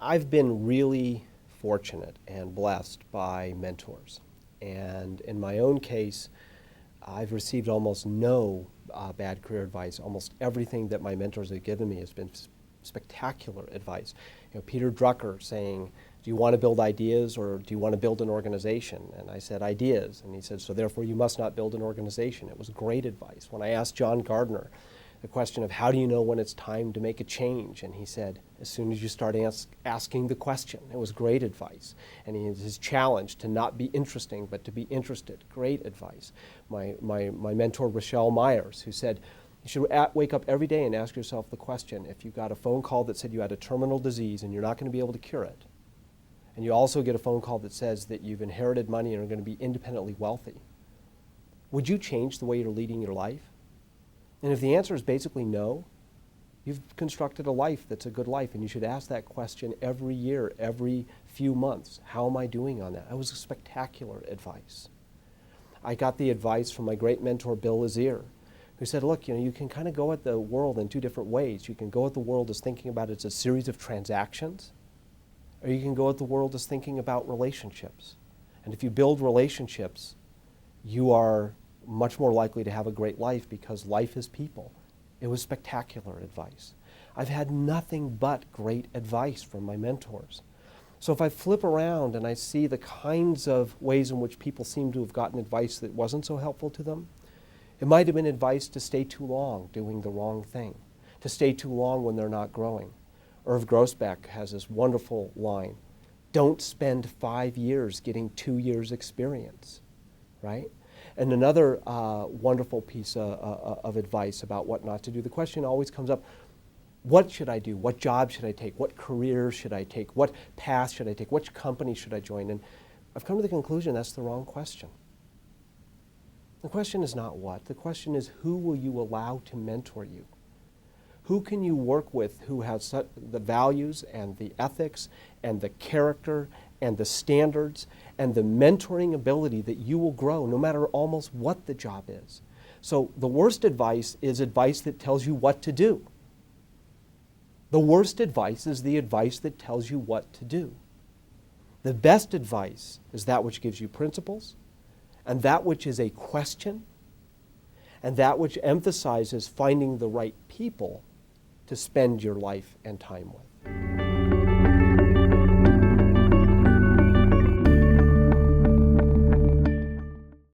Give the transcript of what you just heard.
I've been really fortunate and blessed by mentors. And in my own case, I've received almost no bad career advice. Almost everything that my mentors have given me has been spectacular advice. Peter Drucker saying, do you want to build ideas or do you want to build an organization? And I said, ideas. And he said, so therefore you must not build an organization. It was great advice. When I asked John Gardner the question of how do you know when it's time to make a change, and he said, as soon as you start asking the question. It was great advice. And his challenge to not be interesting but to be interested, great advice. My mentor, Rochelle Myers, who said, you should wake up every day and ask yourself the question, if you got a phone call that said you had a terminal disease and you're not going to be able to cure it, and you also get a phone call that says that you've inherited money and are going to be independently wealthy, would you change the way you're leading your life? And if the answer is basically no, you've constructed a life that's a good life, and you should ask that question every year, every few months. How am I doing on that? That was spectacular advice. I got the advice from my great mentor, Bill Nye, who said, look, you can kind of go at the world in two different ways. You can go at the world as thinking about it as a series of transactions, or you can go at the world as thinking about relationships. And if you build relationships, you are much more likely to have a great life because life is people. It was spectacular advice. I've had nothing but great advice from my mentors. So if I flip around and I see the kinds of ways in which people seem to have gotten advice that wasn't so helpful to them, it might have been advice to stay too long doing the wrong thing, to stay too long when they're not growing. Irv Grousbeck has this wonderful line, don't spend 5 years getting 2 years experience, right? And another wonderful piece of advice about what not to do. The question always comes up, what should I do? What job should I take? What career should I take? What path should I take? Which company should I join? And I've come to the conclusion that's the wrong question. The question is not what. The question is who will you allow to mentor you? Who can you work with who has the values and the ethics and the character and the standards and the mentoring ability that you will grow no matter almost what the job is? So the worst advice is advice that tells you what to do. The worst advice is the advice that tells you what to do. The best advice is that which gives you principles, and that which is a question, and that which emphasizes finding the right people to spend your life and time with.